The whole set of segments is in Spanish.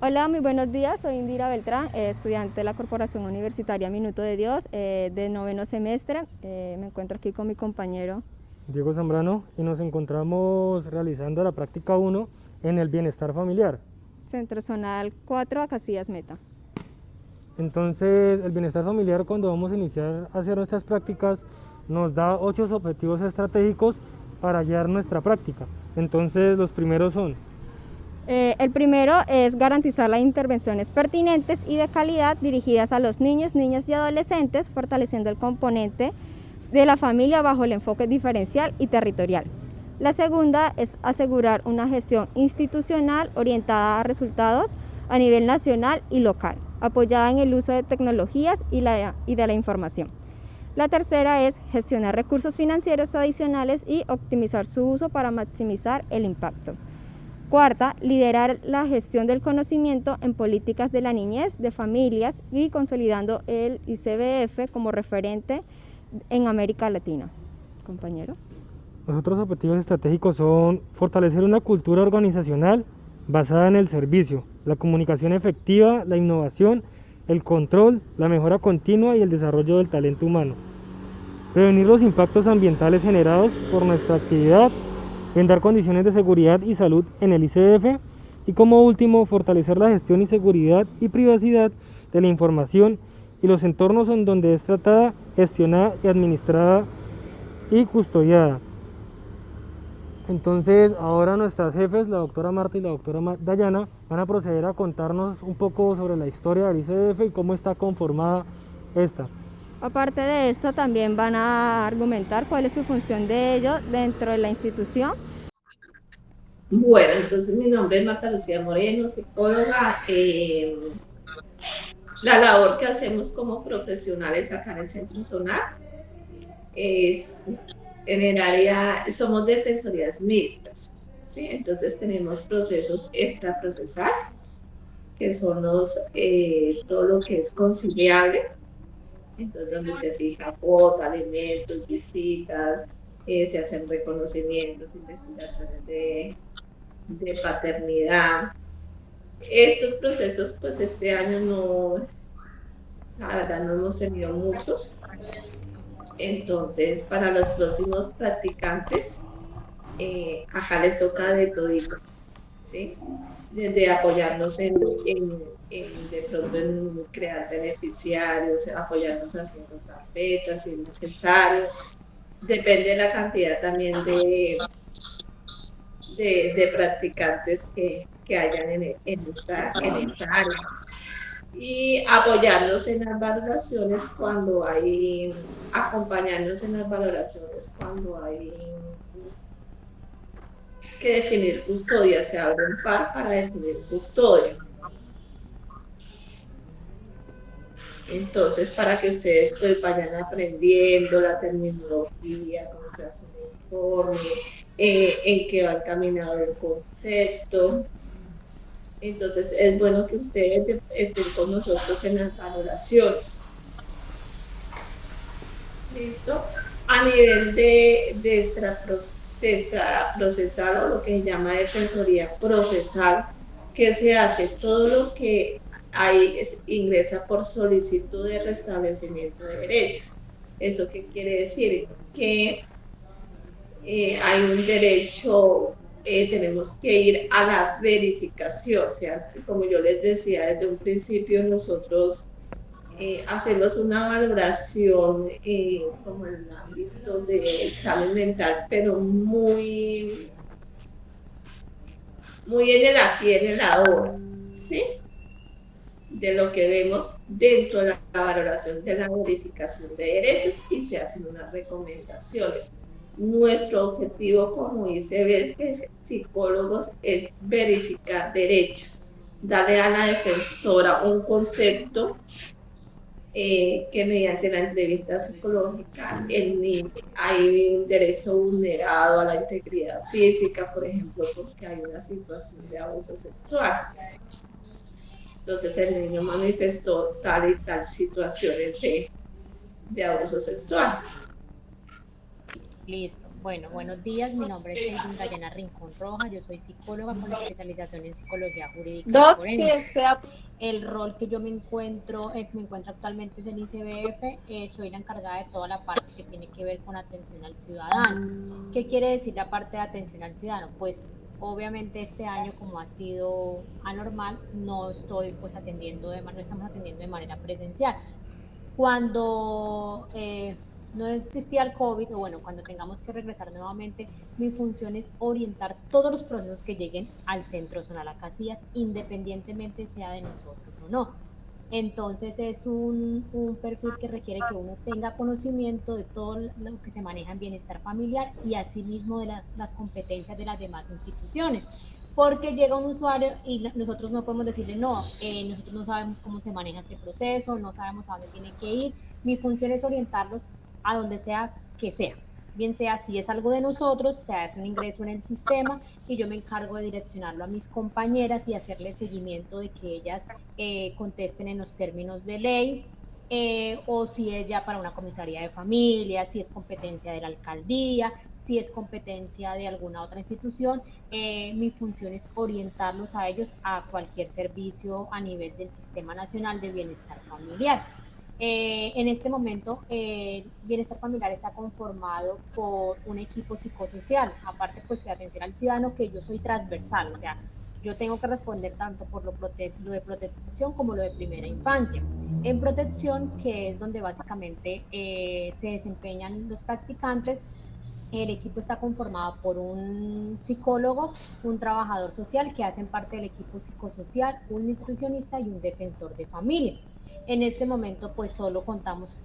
Hola, muy buenos días. Soy Indira Beltrán, estudiante de la Corporación Universitaria Minuto de Dios, de noveno semestre. Me encuentro aquí con mi compañero Diego Zambrano, y nos encontramos realizando la práctica 1 en el bienestar familiar. Centro Zonal 4 a Casillas Meta. Entonces, el bienestar familiar, cuando vamos a iniciar a hacer nuestras prácticas, nos da 8 objetivos estratégicos para guiar nuestra práctica. Entonces, los primeros son: El primero es garantizar las intervenciones pertinentes y de calidad dirigidas a los niños, niñas y adolescentes, fortaleciendo el componente de la familia bajo el enfoque diferencial y territorial. La segunda es asegurar una gestión institucional orientada a resultados a nivel nacional y local, apoyada en el uso de tecnologías y de la información. La tercera es gestionar recursos financieros adicionales y optimizar su uso para maximizar el impacto. Cuarta, liderar la gestión del conocimiento en políticas de la niñez, de familias y consolidando el ICBF como referente en América Latina. Compañero. los otros objetivos estratégicos son fortalecer una cultura organizacional basada en el servicio, la comunicación efectiva, la innovación, el control, la mejora continua y el desarrollo del talento humano. Prevenir los impactos ambientales generados por nuestra actividad, brindar condiciones de seguridad y salud en el ICF y, como último, fortalecer la gestión y seguridad y privacidad de la información y los entornos en donde es tratada, gestionada y administrada y custodiada. Entonces, ahora nuestras jefes, la doctora Marta y la doctora Dayana, van a proceder a contarnos un poco sobre la historia del ICF y cómo está conformada esta. Aparte de esto, también van a argumentar cuál es su función de ello dentro de la institución. Bueno, entonces mi nombre es Marta Lucía Moreno, psicóloga. La labor que hacemos como profesionales acá en el Centro Zonal es en el área, somos defensorías mixtas, ¿sí? Entonces tenemos procesos extraprocesal, que son todo lo que es conciliable, entonces donde se fija cuota, alimentos, visitas, se hacen reconocimientos, investigaciones de paternidad. Estos procesos, pues este año no, la verdad no hemos tenido muchos. Entonces, para los próximos practicantes, acá les toca de todito, ¿sí? Desde apoyarnos de pronto en crear beneficiarios, apoyarnos haciendo carpetas si es necesario. Depende de la cantidad también de practicantes que hayan en esta área. Y apoyarlos en las valoraciones cuando hay, acompañarnos en las valoraciones cuando hay que definir custodia, se abre un par para definir custodia. Entonces, para que ustedes pues vayan aprendiendo la terminología, cómo se hace un informe, en qué va encaminado el concepto. Entonces, es bueno que ustedes estén con nosotros en las valoraciones. ¿Listo? A nivel de extraprocesal o lo que se llama defensoría procesal, ¿qué se hace? Todo lo que ingresa por solicitud de restablecimiento de derechos. ¿Eso qué quiere decir? Que hay un derecho, tenemos que ir a la verificación, o sea, como yo les decía desde un principio, nosotros hacemos una valoración como en el ámbito de examen mental, pero muy en el aquí y en el ahora, ¿sí? De lo que vemos dentro de la valoración de la verificación de derechos y se hacen unas recomendaciones. Nuestro objetivo como ICB es psicólogos es verificar derechos, darle a la defensora un concepto que mediante la entrevista psicológica hay un derecho vulnerado a la integridad física, por ejemplo, porque hay una situación de abuso sexual. Entonces el niño manifestó tal y tal situaciones de abuso sexual. Listo. Bueno, buenos días. Mi nombre es Eileen Dayana Rincón Roja. Yo soy psicóloga con especialización en psicología jurídica y Doc, forense. El rol que yo me encuentro actualmente es el ICBF. Soy la encargada de toda la parte que tiene que ver con atención al ciudadano. ¿Qué quiere decir la parte de atención al ciudadano? Pues obviamente este año, como ha sido anormal, no estoy pues no estamos atendiendo de manera presencial. Cuando no existía el COVID, o bueno, cuando tengamos que regresar nuevamente, mi función es orientar todos los procesos que lleguen al centro zonal a Casillas, independientemente sea de nosotros o no. Entonces es un perfil que requiere que uno tenga conocimiento de todo lo que se maneja en bienestar familiar y asimismo de las competencias de las demás instituciones. Porque llega un usuario y nosotros no podemos decirle, no, nosotros no sabemos cómo se maneja este proceso, no sabemos a dónde tiene que ir. Mi función es orientarlos a donde sea que sea. Bien sea si es algo de nosotros, o sea, es un ingreso en el sistema y yo me encargo de direccionarlo a mis compañeras y hacerle seguimiento de que ellas contesten en los términos de ley, o si es ya para una comisaría de familia, si es competencia de la alcaldía, si es competencia de alguna otra institución. Mi función es orientarlos a ellos a cualquier servicio a nivel del Sistema Nacional de Bienestar Familiar. En este momento, Bienestar Familiar está conformado por un equipo psicosocial, aparte pues de atención al ciudadano, que yo soy transversal, o sea, yo tengo que responder tanto por lo de protección como lo de primera infancia. En protección, que es donde básicamente se desempeñan los practicantes, el equipo está conformado por un psicólogo, un trabajador social que hacen parte del equipo psicosocial, un nutricionista y un defensor de familia. En este momento pues solo contamos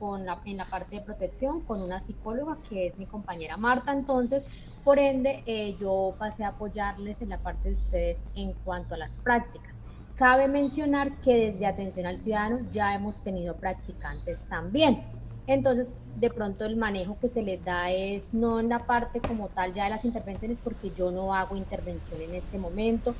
en la parte de protección con una psicóloga que es mi compañera Marta. Entonces por ende yo pasé a apoyarles en la parte de ustedes en cuanto a las prácticas. Cabe mencionar que desde atención al ciudadano ya hemos tenido practicantes también. Entonces, de pronto el manejo que se les da es no en la parte como tal ya de las intervenciones, porque yo no hago intervención en este momento.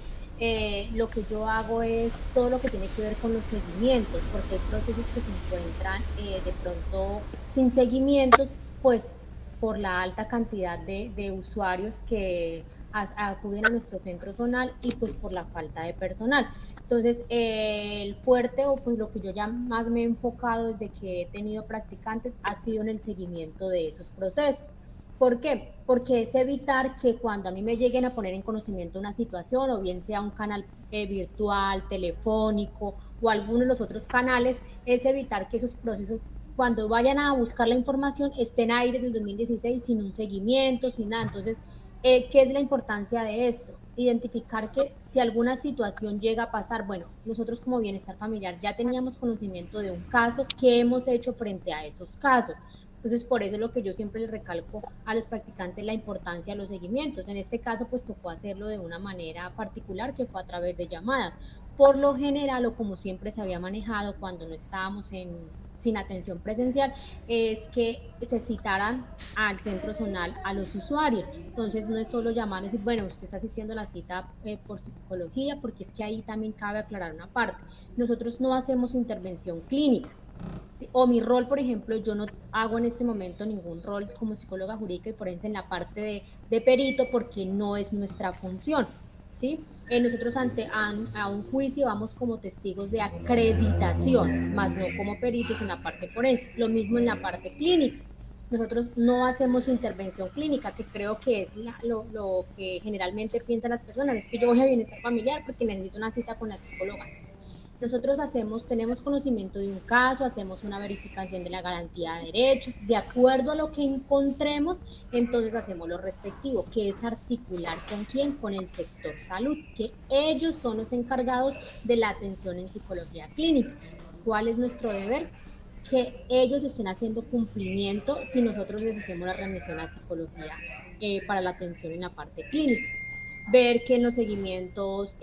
Lo que yo hago es todo lo que tiene que ver con los seguimientos, porque hay procesos que se encuentran de pronto sin seguimientos, pues por la alta cantidad de usuarios que acuden a nuestro centro zonal y pues por la falta de personal. Entonces, el fuerte o pues lo que yo ya más me he enfocado desde que he tenido practicantes ha sido en el seguimiento de esos procesos. ¿Por qué? Porque es evitar que cuando a mí me lleguen a poner en conocimiento una situación, o bien sea un canal virtual, telefónico o alguno de los otros canales, es evitar que esos procesos cuando vayan a buscar la información estén ahí desde el 2016 sin un seguimiento, sin nada. Entonces, ¿qué es la importancia de esto? Identificar que si alguna situación llega a pasar, bueno, nosotros como bienestar familiar ya teníamos conocimiento de un caso, ¿qué hemos hecho frente a esos casos? Entonces, por eso es lo que yo siempre les recalco a los practicantes, la importancia de los seguimientos. En este caso, pues tocó hacerlo de una manera particular, que fue a través de llamadas. Por lo general, o como siempre se había manejado cuando no estábamos sin atención presencial, es que se citaran al centro zonal a los usuarios. Entonces, no es solo llamar y decir, bueno, usted está asistiendo a la cita por psicología, porque es que ahí también cabe aclarar una parte. Nosotros no hacemos intervención clínica. ¿Sí? O mi rol, por ejemplo, yo no hago en este momento ningún rol como psicóloga jurídica y forense en la parte de perito, porque no es nuestra función. ¿Sí? Nosotros a un juicio vamos como testigos de acreditación, más no como peritos en la parte forense. Lo mismo en la parte clínica. Nosotros no hacemos intervención clínica, que creo que es lo que generalmente piensan las personas, es que yo voy a bienestar familiar porque necesito una cita con la psicóloga. Nosotros tenemos conocimiento de un caso, hacemos una verificación de la garantía de derechos, de acuerdo a lo que encontremos, entonces hacemos lo respectivo, que es articular con quién, con el sector salud, que ellos son los encargados de la atención en psicología clínica. ¿Cuál es nuestro deber? Que ellos estén haciendo cumplimiento si nosotros les hacemos la remisión a psicología para la atención en la parte clínica. Ver que en los seguimientos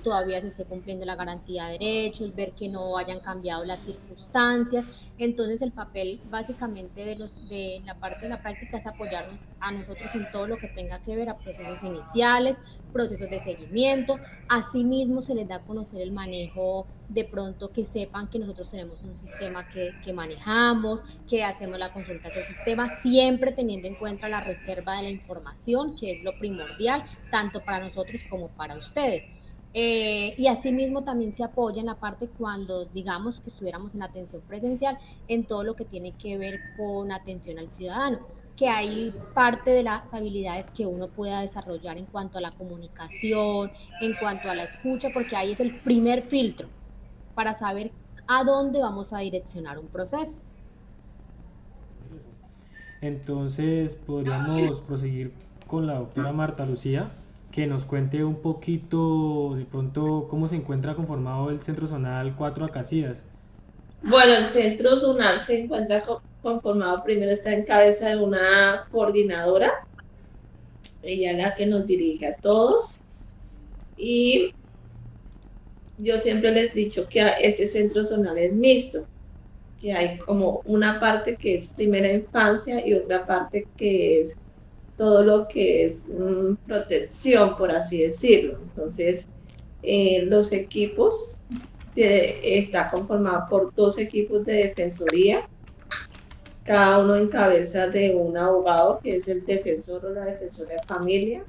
todavía se esté cumpliendo la garantía de derechos, ver que no hayan cambiado las circunstancias. Entonces el papel básicamente de la parte de la práctica es apoyarnos a nosotros en todo lo que tenga que ver a procesos iniciales, procesos de seguimiento. Asimismo se les da a conocer el manejo de pronto que sepan que nosotros tenemos un sistema que manejamos, que hacemos la consulta a ese sistema, siempre teniendo en cuenta la reserva de la información, que es lo primordial, tanto para nosotros como para ustedes. Y asimismo también se apoya en la parte cuando digamos que estuviéramos en atención presencial, en todo lo que tiene que ver con atención al ciudadano, que hay parte de las habilidades que uno pueda desarrollar en cuanto a la comunicación, en cuanto a la escucha, porque ahí es el primer filtro para saber a dónde vamos a direccionar un proceso. Entonces podríamos proseguir con la doctora Marta Lucía, que nos cuente un poquito de pronto cómo se encuentra conformado el Centro Zonal 4 Acacias. Bueno, el centro zonal se encuentra conformado, primero está en cabeza de una coordinadora, ella es la que nos dirige a todos, y yo siempre les he dicho que este centro zonal es mixto, que hay como una parte que es primera infancia y otra parte que es todo lo que es protección, por así decirlo. Entonces, los equipos está conformado por 2 equipos de defensoría, cada uno en cabeza de un abogado, que es el defensor o la defensora de familia,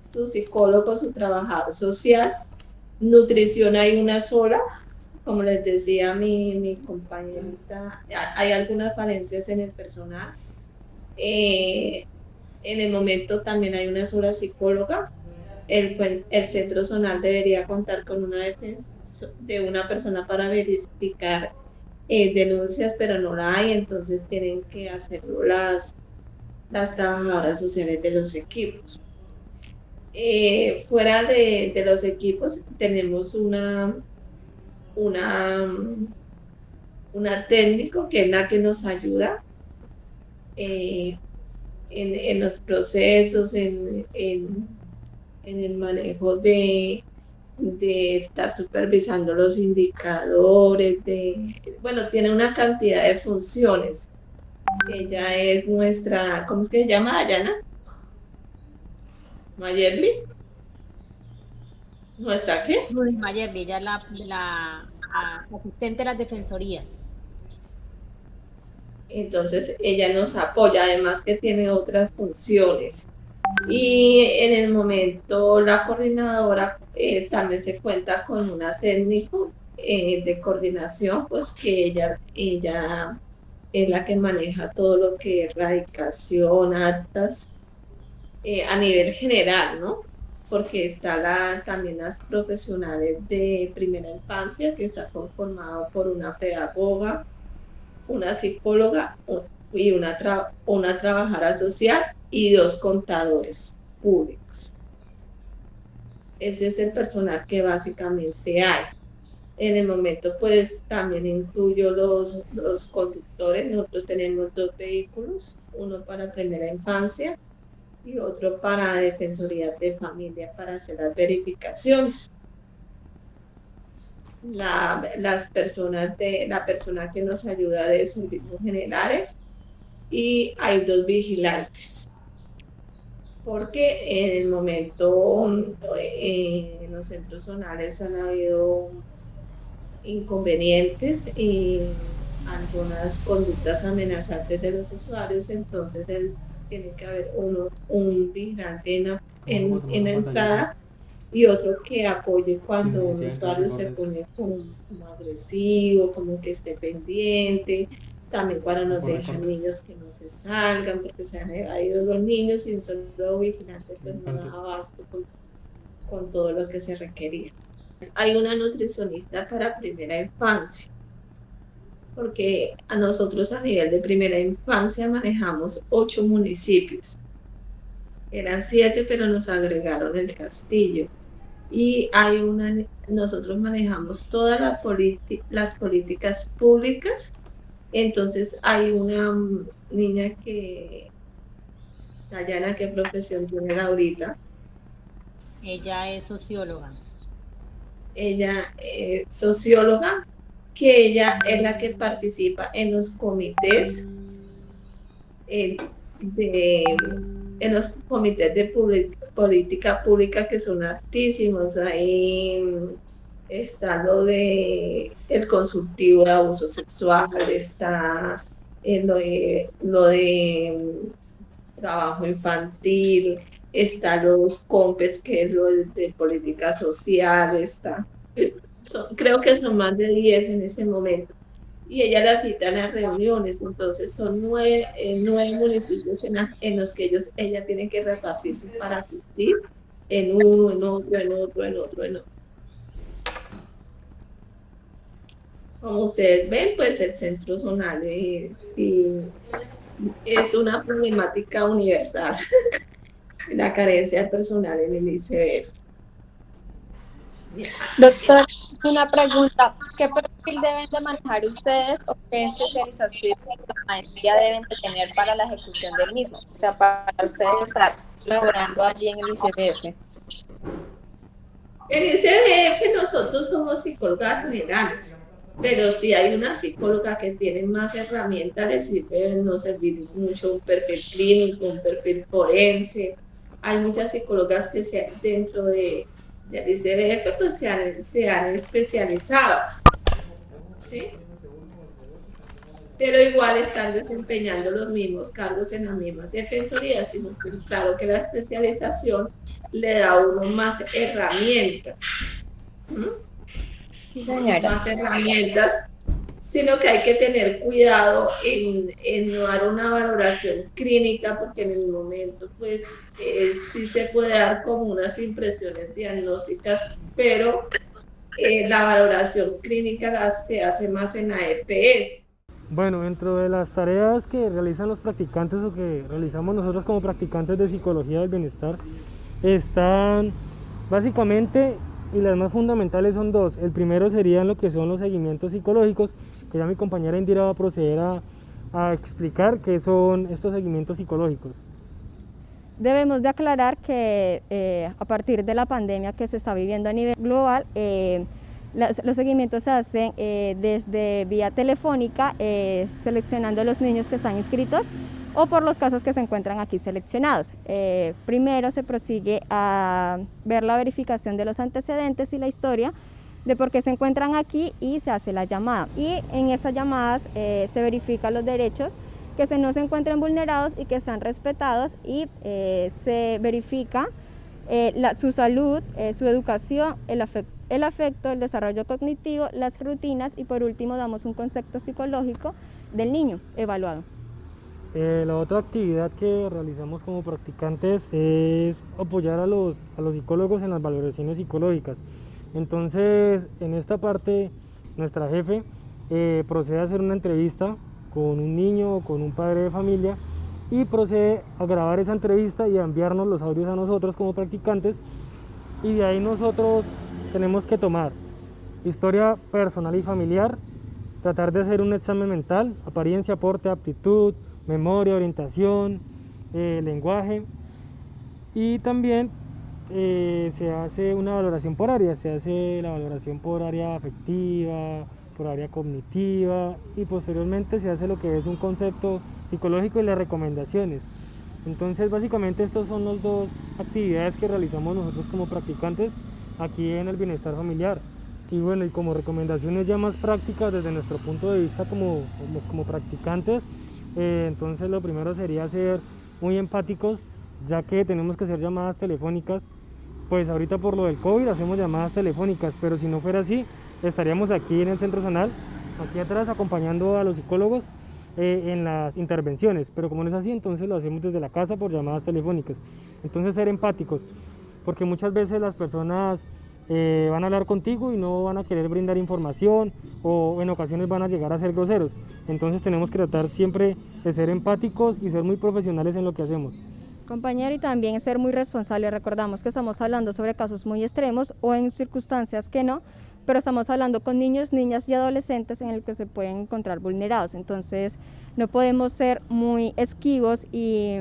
su psicólogo, su trabajador social. Nutrición hay una sola, como les decía mi compañerita, hay algunas falencias en el personal. En el momento también hay una sola psicóloga. El centro zonal debería contar con una defensa de una persona para verificar denuncias, pero no la hay, entonces tienen que hacerlo las trabajadoras sociales de los equipos. Fuera de los equipos tenemos una técnico que es la que nos ayuda en los procesos, en el manejo de estar supervisando los indicadores, bueno, tiene una cantidad de funciones. Ella es nuestra, ¿cómo es que se llama, Dayana? ¿Mayerly? ¿Nuestra qué? Rudy Mayerly, ella es la asistente de las defensorías. Entonces ella nos apoya, además que tiene otras funciones. Y en el momento la coordinadora también se cuenta con una técnico de coordinación, pues que ella es la que maneja todo lo que es radicación, actas, a nivel general, ¿no? Porque está también las profesionales de primera infancia, que está conformado por una pedagoga, una psicóloga y una trabajadora social y 2 contadores públicos. Ese es el personal que básicamente hay. En el momento, pues también incluyo los conductores. Nosotros tenemos 2 vehículos, uno para primera infancia y otro para defensoría de familia para hacer las verificaciones. La persona que nos ayuda de servicios generales, y hay 2 vigilantes, porque en el momento en los centros zonales han habido inconvenientes y algunas conductas amenazantes de los usuarios, entonces tiene que haber un vigilante en la entrada y otro que apoye cuando un usuario se pone como agresivo, como que esté pendiente, también cuando nos dejan niños que no se salgan porque se han evadido los niños y un solo vigilante pues no da abasto con todo lo que se requería. Hay una nutricionista para primera infancia, porque a nosotros a nivel de primera infancia manejamos 8 municipios. Eran 7, pero nos agregaron el Castillo. Y nosotros manejamos todas las políticas públicas. Entonces hay una niña Dayana, ¿qué profesión tiene ahorita? Ella es socióloga. Ella es socióloga, que ella es la que participa en los comités en los comités de política pública, que son altísimos. Hay está lo de el consultivo de abuso sexual, está trabajo infantil, está los COMPES, que es lo de política social, creo que son más de 10 en ese momento. Y ella la cita en las reuniones, entonces son 9 municipios en los que ella tiene que repartirse para asistir en uno, en otro, en otro, en otro, en otro. Como ustedes ven, pues el centro zonal es una problemática universal, la carencia de personal en el ICBF. Doctor, una pregunta. ¿Qué perfil deben de manejar ustedes o qué especialización de maestría deben de tener para la ejecución del mismo? O sea, para ustedes estar laborando allí en el ICBF. En ICBF nosotros somos psicólogas generales, pero si hay una psicóloga que tiene más herramientas, les sirve no servir mucho un perfil clínico, un perfil forense. Hay muchas psicólogas que dentro del ICBF pues se han especializado, ¿sí? Pero igual están desempeñando los mismos cargos en las mismas defensorías, sino que claro que la especialización le da a uno más herramientas. Sí, señora. Más herramientas, sino que hay que tener cuidado en no dar una valoración clínica, porque en el momento pues sí se puede dar como unas impresiones diagnósticas, pero la valoración clínica se hace más en la EPS. Bueno, dentro de las tareas que realizan los practicantes o que realizamos nosotros como practicantes de psicología del bienestar, están básicamente, y las más fundamentales son dos. El primero serían lo que son los seguimientos psicológicos, que ya mi compañera Indira va a proceder a explicar qué son estos seguimientos psicológicos. Debemos de aclarar que a partir de la pandemia que se está viviendo a nivel global, los seguimientos se hacen desde vía telefónica, seleccionando a los niños que están inscritos o por los casos que se encuentran aquí seleccionados. Primero se prosigue a ver la verificación de los antecedentes y la historia de por qué se encuentran aquí y se hace la llamada. Y en estas llamadas se verifican los derechos que no se encuentren vulnerados y que sean respetados, y se verifica su salud, su educación, el afecto, el desarrollo cognitivo, las rutinas, y por último damos un concepto psicológico del niño evaluado. La otra actividad que realizamos como practicantes es apoyar a los psicólogos en las valoraciones psicológicas. Entonces, en esta parte, nuestra jefe procede a hacer una entrevista con un niño o con un padre de familia, y procede a grabar esa entrevista y a enviarnos los audios a nosotros como practicantes, y de ahí nosotros tenemos que tomar historia personal y familiar, tratar de hacer un examen mental, apariencia, aporte, aptitud, memoria, orientación, lenguaje, y también se hace una valoración por área, se hace la valoración por área afectiva, por área cognitiva, y posteriormente se hace lo que es un concepto psicológico y las recomendaciones. Entonces básicamente estas son las dos actividades que realizamos nosotros como practicantes aquí en el bienestar familiar. Y bueno, y como recomendaciones ya más prácticas desde nuestro punto de vista como practicantes, entonces lo primero sería ser muy empáticos, ya que tenemos que hacer llamadas telefónicas. Pues ahorita por lo del COVID hacemos llamadas telefónicas, pero si no fuera así, estaríamos aquí en el centro zonal, aquí atrás, acompañando a los psicólogos en las intervenciones, pero como no es así, entonces lo hacemos desde la casa por llamadas telefónicas. Entonces ser empáticos, porque muchas veces las personas van a hablar contigo y no van a querer brindar información, o en ocasiones van a llegar a ser groseros. Entonces tenemos que tratar siempre de ser empáticos y ser muy profesionales en lo que hacemos. Compañero, y también ser muy responsable. Recordamos que estamos hablando sobre casos muy extremos o en circunstancias que no, pero estamos hablando con niños, niñas y adolescentes en el que se pueden encontrar vulnerados. Entonces no podemos ser muy esquivos y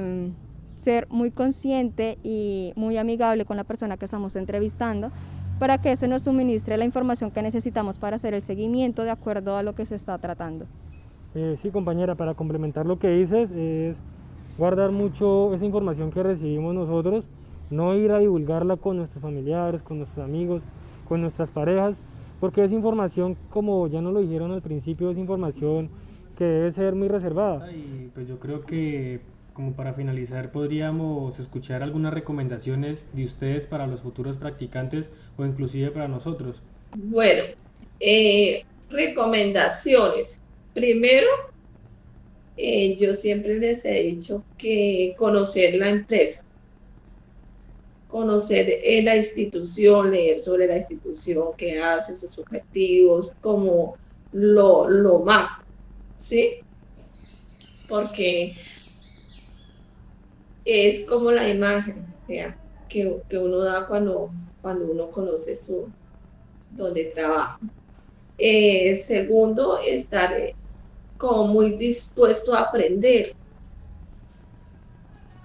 ser muy consciente y muy amigable con la persona que estamos entrevistando, para que se nos suministre la información que necesitamos para hacer el seguimiento de acuerdo a lo que se está tratando. Sí, compañera, para complementar lo que dices, es guardar mucho esa información que recibimos nosotros, no ir a divulgarla con nuestros familiares, con nuestros amigos, con nuestras parejas, porque es información, como ya nos lo dijeron al principio, es información que debe ser muy reservada. Y pues yo creo que como para finalizar podríamos escuchar algunas recomendaciones de ustedes para los futuros practicantes o inclusive para nosotros. Bueno, recomendaciones. Primero, yo siempre les he dicho que conocer la empresa, conocer la institución, leer sobre la institución, qué hace, sus objetivos, como lo más, ¿sí? Porque es como la imagen, o sea, que uno da cuando uno conoce donde trabaja. Segundo, estar como muy dispuesto a aprender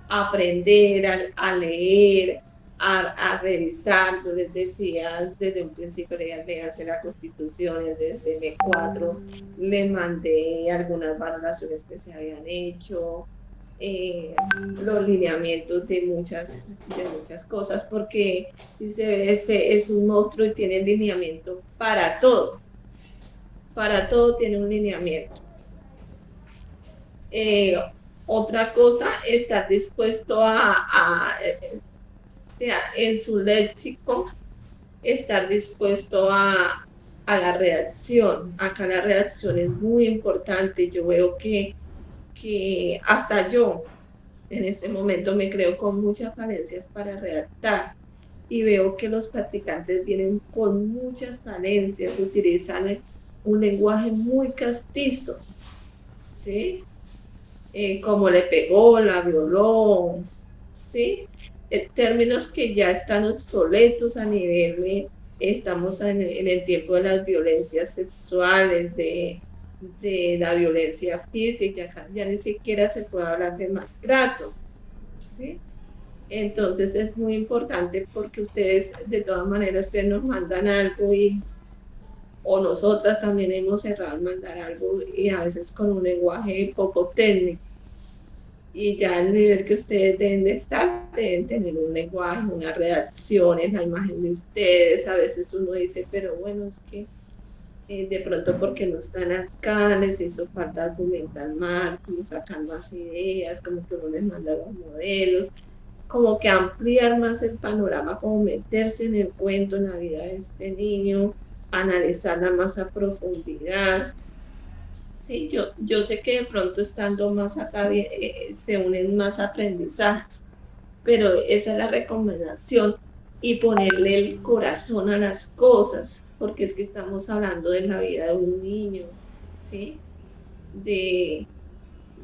a leer, a revisar. Yo les decía desde un principio, leerse la Constitución, el DSM-4, les mandé algunas valoraciones que se habían hecho, los lineamientos de muchas cosas, porque ICBF es un monstruo y tiene lineamiento para todo tiene un lineamiento. Otra cosa, estar dispuesto o sea, en su léxico, estar dispuesto a la redacción. Acá la redacción es muy importante. Yo veo que hasta yo en este momento me creo con muchas falencias para redactar y veo que los practicantes vienen con muchas falencias, utilizan un lenguaje muy castizo, ¿sí? Como le pegó, la violó, ¿sí? Términos que ya están obsoletos a nivel estamos en el tiempo de las violencias sexuales, de la violencia física, ya ni siquiera se puede hablar de maltrato, ¿sí? Entonces es muy importante porque ustedes, de todas maneras, ustedes nos mandan algo o nosotras también hemos errado en mandar algo y a veces con un lenguaje poco técnico. Y ya al nivel que ustedes deben de estar, deben tener un lenguaje, una redacción, en la imagen de ustedes. A veces uno dice, pero bueno, es que de pronto porque no están acá, les hizo falta argumentar más, como sacar más ideas, como que uno les manda los modelos, como que ampliar más el panorama, como meterse en el cuento, en la vida de este niño, analizarla más a profundidad. Sí, yo sé que de pronto estando más acá se unen más aprendizajes, pero esa es la recomendación y ponerle el corazón a las cosas, porque es que estamos hablando de la vida de un niño, ¿sí? De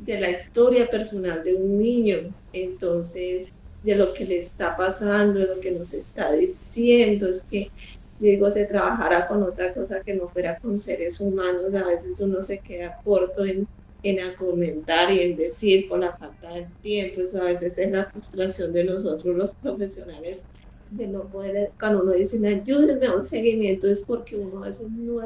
la historia personal de un niño, entonces de lo que le está pasando, de lo que nos está diciendo, es que digo, se trabajara con otra cosa que no fuera con seres humanos, a veces uno se queda corto en argumentar y en decir por la falta de tiempo, eso a veces es la frustración de nosotros los profesionales, de no poder, cuando uno dice, ayúdenme a un seguimiento, es porque uno a veces no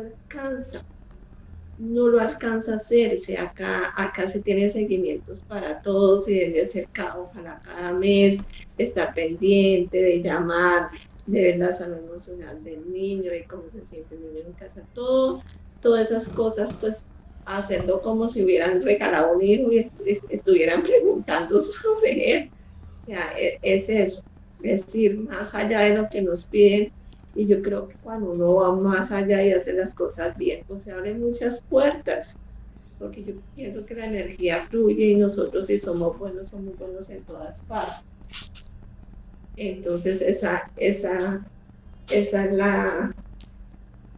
lo alcanza a hacer. O sea, acá se tienen seguimientos para todos y deben de hacer ojalá cada mes, estar pendiente de llamar, de ver la salud emocional del niño, de cómo se siente el niño en casa, todas esas cosas, pues hacerlo como si hubieran regalado un hijo y estuvieran preguntando sobre él. O sea, es eso, es ir más allá de lo que nos piden. Y yo creo que cuando uno va más allá y hace las cosas bien, pues se abren muchas puertas, porque yo pienso que la energía fluye y nosotros si somos buenos en todas partes. Entonces esa es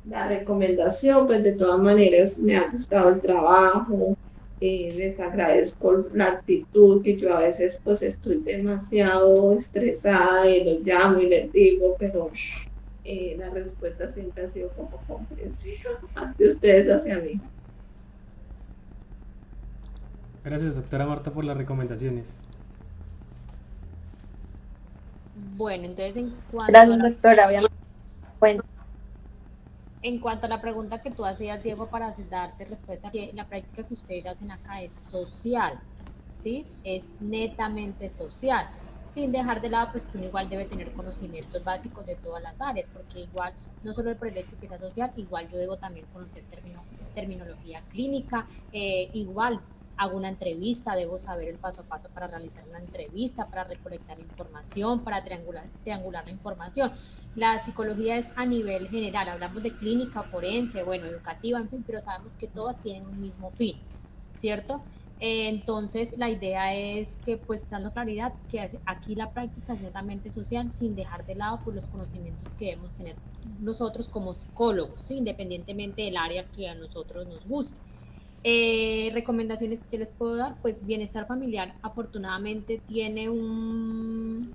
la recomendación. Pues de todas maneras me ha gustado el trabajo, les agradezco la actitud, que yo a veces pues estoy demasiado estresada y los llamo y les digo, pero la respuesta siempre ha sido como comprensiva, más de ustedes hacia mí. Gracias, doctora Marta, por las recomendaciones. Bueno, entonces en cuanto Gracias, doctora. Bueno. En cuanto a la pregunta que tú hacías, Diego, para darte respuesta, que la práctica que ustedes hacen acá es social, ¿sí? Es netamente social. sin dejar de lado pues que uno igual debe tener conocimientos básicos de todas las áreas, porque igual no solo por el hecho que sea social, igual yo debo también conocer terminología clínica, igual hago una entrevista, debo saber el paso a paso para realizar una entrevista, para recolectar información, para triangular la información. La psicología es a nivel general, hablamos de clínica, forense, bueno, educativa, en fin, pero sabemos que todas tienen un mismo fin, ¿cierto? Entonces, la idea es que, pues, dando claridad, que aquí la práctica es netamente social, sin dejar de lado pues, los conocimientos que debemos tener nosotros como psicólogos, ¿sí? Independientemente del área que a nosotros nos guste. Recomendaciones que les puedo dar, pues bienestar familiar afortunadamente tiene una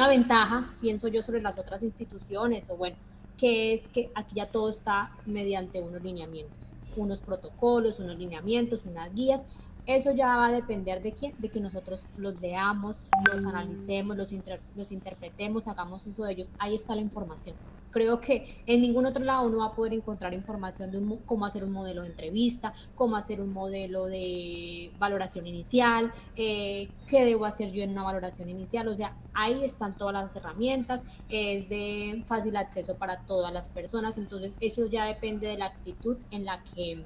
ventaja, pienso yo, sobre las otras instituciones, o bueno, que es que aquí ya todo está mediante unos lineamientos, unos protocolos, unos lineamientos, unas guías. Eso ya va a depender de quién, de que nosotros los leamos, los analicemos, los interpretemos, hagamos uso de ellos. Ahí está la información. Creo que en ningún otro lado uno va a poder encontrar información de cómo hacer un modelo de entrevista, cómo hacer un modelo de valoración inicial, qué debo hacer yo en una valoración inicial. O sea, ahí están todas las herramientas, es de fácil acceso para todas las personas. Entonces, eso ya depende de la actitud en la que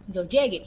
yo llegue.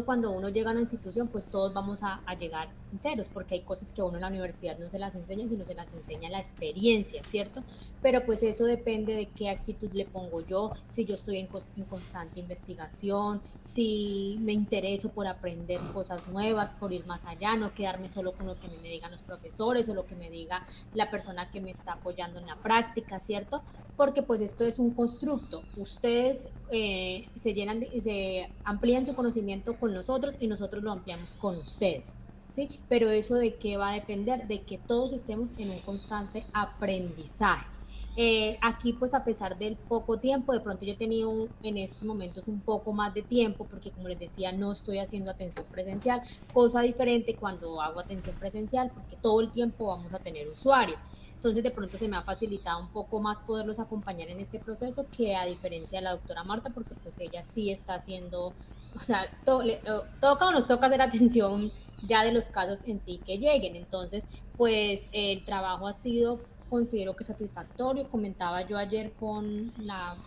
Cuando uno llega a una institución, pues todos vamos a llegar en ceros, porque hay cosas que a uno en la universidad no se las enseña, sino se las enseña la experiencia, ¿cierto? Pero pues eso depende de qué actitud le pongo yo, si yo estoy en constante investigación, si me intereso por aprender cosas nuevas, por ir más allá, no quedarme solo con lo que me digan los profesores o lo que me diga la persona que me está apoyando en la práctica, ¿cierto? Porque pues esto es un constructo. Ustedes se amplían su conocimiento con nosotros y nosotros lo ampliamos con ustedes, ¿sí? Pero eso de qué va a depender, de que todos estemos en un constante aprendizaje. Aquí, pues a pesar del poco tiempo, de pronto yo he tenido en estos momentos un poco más de tiempo, porque como les decía, no estoy haciendo atención presencial, cosa diferente cuando hago atención presencial, porque todo el tiempo vamos a tener usuarios. Entonces, de pronto se me ha facilitado un poco más poderlos acompañar en este proceso que a diferencia de la doctora Marta, porque pues ella sí está haciendo, o sea, toca o nos toca hacer atención ya de los casos en sí que lleguen. Entonces, pues el trabajo ha sido, considero que satisfactorio. Comentaba yo ayer con la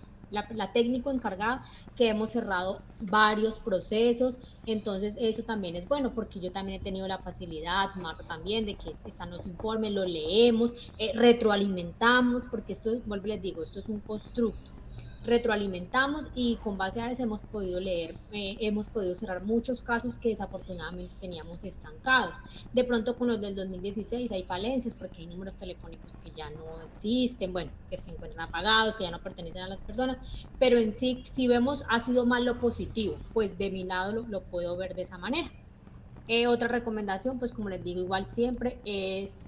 técnico encargada que hemos cerrado varios procesos, entonces eso también es bueno porque yo también he tenido la facilidad, Marta también, de que están los informes, los leemos, retroalimentamos, porque esto, vuelvo y les digo, esto es un constructo. Retroalimentamos y con base a eso hemos podido leer, hemos podido cerrar muchos casos que desafortunadamente teníamos estancados. De pronto con los del 2016 hay falencias porque hay números telefónicos que ya no existen, bueno, que se encuentran apagados, que ya no pertenecen a las personas, pero en sí, si vemos, ha sido más lo positivo, pues de mi lado lo puedo ver de esa manera. Otra recomendación, pues como les digo, igual siempre es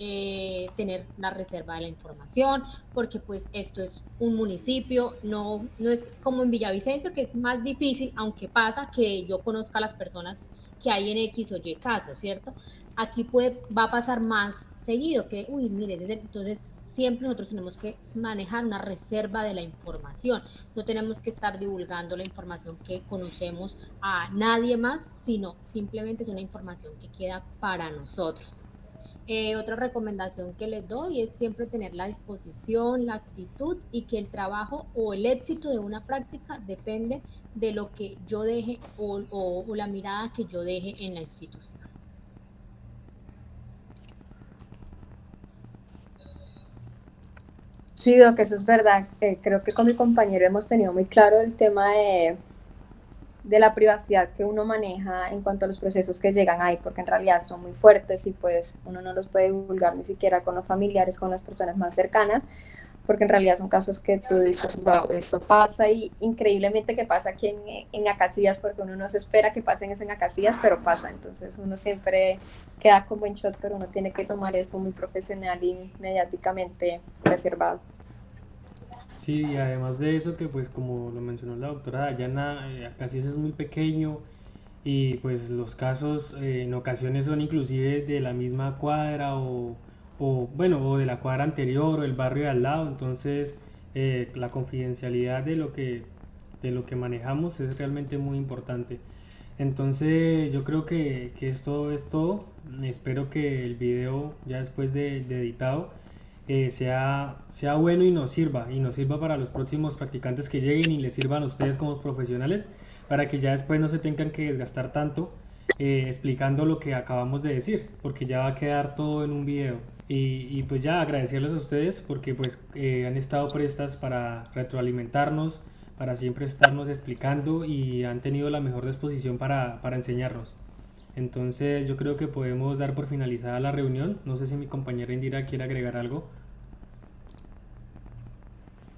tener la reserva de la información, porque pues esto es un municipio, no es como en Villavicencio, que es más difícil, aunque pasa que yo conozca a las personas que hay en X o Y casos, ¿cierto? Aquí va a pasar más seguido, que, uy, mire, entonces siempre nosotros tenemos que manejar una reserva de la información, no tenemos que estar divulgando la información que conocemos a nadie más, sino simplemente es una información que queda para nosotros. Otra recomendación que les doy es siempre tener la disposición, la actitud y que el trabajo o el éxito de una práctica depende de lo que yo deje o la mirada que yo deje en la institución. Sí, Doc, eso es verdad. Creo que con mi compañero hemos tenido muy claro el tema de la privacidad que uno maneja en cuanto a los procesos que llegan ahí, porque en realidad son muy fuertes y pues uno no los puede divulgar ni siquiera con los familiares, con las personas más cercanas, porque en realidad son casos que tú dices, wow, eso pasa y increíblemente que pasa aquí en Acacias, porque uno no se espera que pasen eso en Acacias, pero pasa. Entonces uno siempre queda con buen shot, pero uno tiene que tomar esto muy profesional y mediáticamente reservado. Sí, y además de eso que pues como lo mencionó la doctora Dayana, Acacias es muy pequeño y pues los casos en ocasiones son inclusive de la misma cuadra o bueno, o de la cuadra anterior o el barrio de al lado, entonces la confidencialidad de lo que manejamos es realmente muy importante. Entonces yo creo que esto es todo. espero que el video ya después de editado sea bueno y nos sirva para los próximos practicantes que lleguen y les sirvan a ustedes como profesionales para que ya después no se tengan que desgastar tanto explicando lo que acabamos de decir, porque ya va a quedar todo en un video. Y pues ya agradecerles a ustedes porque pues han estado prestas para retroalimentarnos, para siempre estarnos explicando y han tenido la mejor disposición para enseñarnos. Entonces yo creo que podemos dar por finalizada la reunión. No sé si mi compañera Indira quiere agregar algo.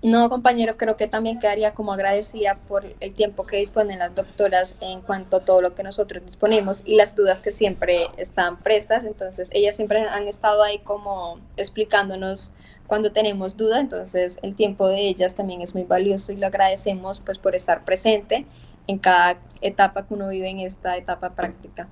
No, compañero, creo que también quedaría como agradecida por el tiempo que disponen las doctoras en cuanto a todo lo que nosotros disponemos y las dudas que siempre están prestas. Entonces, ellas siempre han estado ahí como explicándonos cuando tenemos dudas. Entonces, el tiempo de ellas también es muy valioso y lo agradecemos pues por estar presente en cada etapa que uno vive en esta etapa práctica.